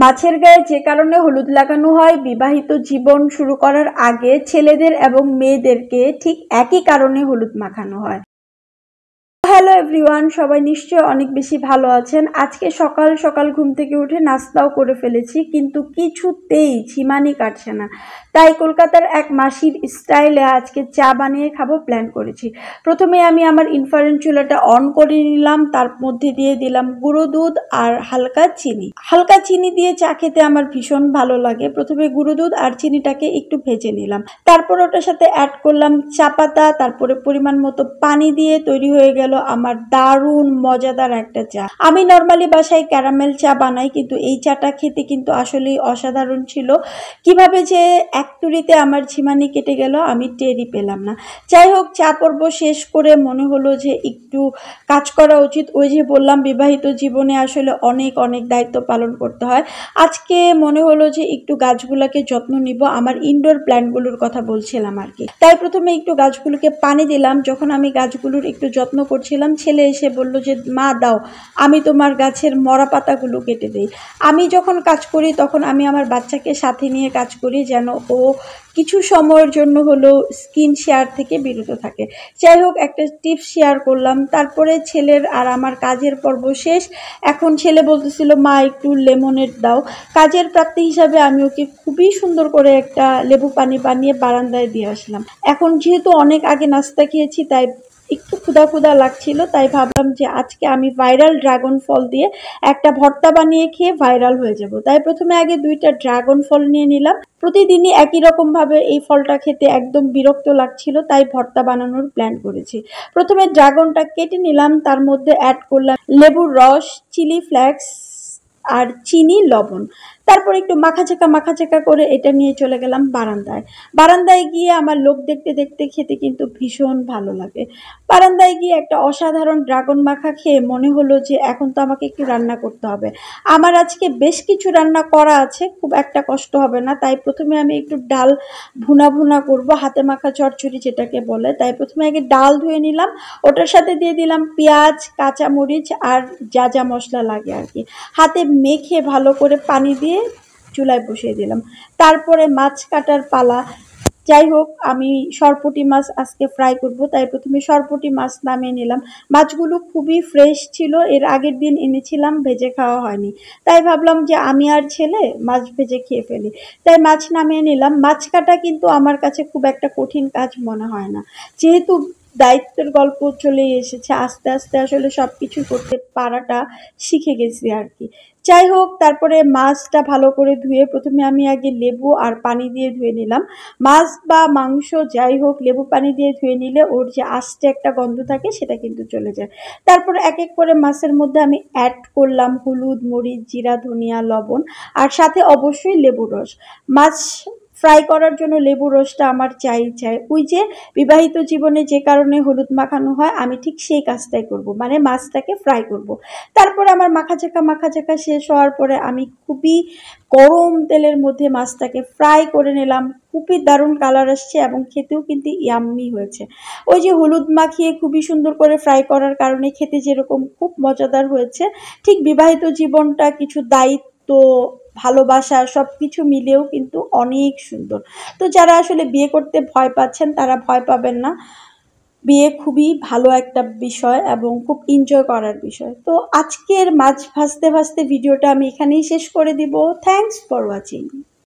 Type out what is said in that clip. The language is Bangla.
মাছের গায়ে যে কারণে হলুদ লাগানো হয় বিবাহিত জীবন শুরু করার আগে ছেলেদের এবং মেয়েদেরকে ঠিক একই কারণে হলুদ মাখানো হয়। হ্যালো এভরিওয়ান, সবাই নিশ্চয়ই অনেক বেশি ভালো আছেন। আজকে সকাল সকাল ঘুম থেকে উঠে নাস্তাও করে ফেলেছি, কিন্তু কিছুতেই ঝিমানি কাটছে না। তাই কলকাতার এক মাসির স্টাইলে আজকে চা বানিয়ে খাবো প্ল্যান করেছি। প্রথমে আমি আমার ইনফ্রারেড চুলাটা অন করে নিলাম, তার মধ্যে দিয়ে দিলাম গুঁড়ো দুধ আর হালকা চিনি দিয়ে চা খেতে আমার ভীষণ ভালো লাগে। প্রথমে গুঁড়ো দুধ আর চিনিটাকে একটু ভেজে নিলাম, তারপর ওটার সাথে অ্যাড করলাম চা পাতা, তারপরে পরিমাণ মতো পানি দিয়ে তৈরি হয়ে গেল আমার দারুণ মজাদার একটা চা। আমি নর্মালি বাসায় ক্যারামেল চা বানাই, কিন্তু এই চাটা খেতে কিন্তু আসলেই অসাধারণ ছিল। কিভাবে যে এক তুড়িতে আমার ঝিমানি কেটে গেল আমি টেরই পেলাম না। যাই হোক, চা পর্ব শেষ করে মনে হলো যে একটু কাজ করা উচিত। ওই যে বললাম, বিবাহিত জীবনে আসলে অনেক অনেক দায়িত্ব পালন করতে হয়। আজকে মনে হলো যে একটু গাছগুলোকে যত্ন নিব, আমার ইনডোর প্ল্যান্টগুলোর কথা বলছিলাম আর কি। তাই প্রথমে একটু গাছগুলোকে পানি দিলাম। যখন আমি গাছগুলোর একটু যত্ন করছিলাম, ছেলে এসে বলল যে মা দাও, আমি তোমার গাছের মরা পাতাগুলো কেটে দিই। আমি যখন কাজ করি তখন আমি আমার বাচ্চাকে সাথে নিয়ে কাজ করি, যেন ও কিছু সময়ের জন্য হলেও স্কিন শেয়ার থেকে বিরত থাকে। যাই হোক, একটা টিপস শেয়ার করলাম। তারপরে ছেলের আর আমার কাজের পর্ব শেষ। এখন ছেলে বলতেছিল মা একটু লেমনেড দাও। কাজের প্রাপ্তি হিসাবে আমি ওকে খুবই সুন্দর করে একটা লেবু পানি বানিয়ে বারান্দায় দিয়ে আসলাম। এখন যেহেতু অনেক আগে নাস্তা খেয়েছি, তাই একটু ক্ষুধা লাগছিল, তাই ভাবলাম যে আজকে আমি ভাইরাল ড্রাগন ফল দিয়ে একটা ভর্তা বানিয়ে খেয়ে ভাইরাল হয়ে যাব। তাই প্রথমে আগে 2টা ড্রাগন ফল নিয়ে নিলাম। প্রতিদিনই একই রকম ভাবে এই ফলটা খেতে একদম বিরক্ত লাগছিল, তাই ভর্তা বানানোর প্ল্যান করেছি। প্রথমে ড্রাগনটা কেটে নিলাম, তার মধ্যে অ্যাড করলাম লেবুর রস, চিলি ফ্লেক্স আর চিনি, লবণ। তারপর একটু মাখাচেকা করে এটা নিয়ে চলে গেলাম বারান্দায় গিয়ে আমার লোক দেখতে দেখতে খেতে কিন্তু ভীষণ ভালো লাগে। বারান্দায় গিয়ে একটা অসাধারণ ড্রাগন মাখা খেয়ে মনে হলো যে এখন তো আমাকে একটু রান্না করতে হবে। আমার আজকে বেশ কিছু রান্না করা আছে, খুব একটা কষ্ট হবে না। তাই প্রথমে আমি একটু ডাল ভুনা করব, হাতে মাখা চচ্চড়ি যেটাকে বলে। তাই প্রথমে আগে ডাল ধুয়ে নিলাম, ওটার সাথে দিয়ে দিলাম পেঁয়াজ, কাঁচামরিচ আর যা যা মশলা লাগে আর কি। হাতে মেখে ভালো করে পানি দিয়ে চুলায় বসিয়ে দিলাম। তারপরে মাছ কাটার পালা। যাই হোক, আমি সরপুঁটি মাছ আজকে ফ্রাই করব, তাই প্রথমে সরপুঁটি মাছ নামিয়ে নিলাম। মাছগুলো খুবই ফ্রেশ ছিল, এর আগের দিন এনেছিলাম, ভেজে খাওয়া হয়নি। তাই ভাবলাম যে আমি আর ছেলে মাছ ভেজে খেয়ে ফেলি, তাই মাছ নামিয়ে নিলাম। মাছ কাটা কিন্তু আমার কাছে খুব একটা কঠিন কাজ মনে হয় না, যেহেতু দায়িত্বের গল্প চলেই এসেছে। আস্তে আস্তে আসলে সবকিছু করতে পারাটা শিখে গেছি আর কি। যাই হোক, তারপরে মাছটা ভালো করে ধুয়ে প্রথমে আমি আগে লেবু আর পানি দিয়ে ধুয়ে নিলাম। মাছ বা মাংস যাই হোক, লেবু পানি দিয়ে ধুয়ে নিলে ওর যে আস্তে একটা গন্ধ থাকে সেটা কিন্তু চলে যায়। তারপর এক এক করে মাছের মধ্যে আমি অ্যাড করলাম হলুদ, মরিচ, জিরা, ধনিয়া, লবণ আর সাথে অবশ্যই লেবুর রস। মাছ ফ্রাই করার জন্য লেবুর রসটা আমার চাই। ওই যে বিবাহিত জীবনে যে কারণে হলুদ মাখানো হয়, আমি ঠিক সেই কাজটাই করব, মানে মাছটাকে ফ্রাই করব। তারপরে আমার মাখাচাকা শেষ হওয়ার পরে আমি খুবই গরম তেলের মধ্যে মাছটাকে ফ্রাই করে নিলাম। খুবই দারুণ কালার আসছে এবং খেতেও কিন্তু ইয়াম্মি হয়েছে। ওই যে হলুদ মাখিয়ে খুবই সুন্দর করে ফ্রাই করার কারণে খেতে যেরকম খুব মজাদার হয়েছে, ঠিক বিবাহিত জীবনটা কিছু দায়িত্ব, ভালোবাসা সবকিছু মিলেও কিন্তু অনেক সুন্দর। তো যারা আসলে বিয়ে করতে ভয় পাচ্ছেন তারা ভয় পাবেন না। বিয়ে খুবই ভালো একটা বিষয় এবং খুব এনজয় করার বিষয়। তো আজকের মাছ ভাজতে ভিডিওটা আমি এখানেই শেষ করে দিব। Thanks for watching.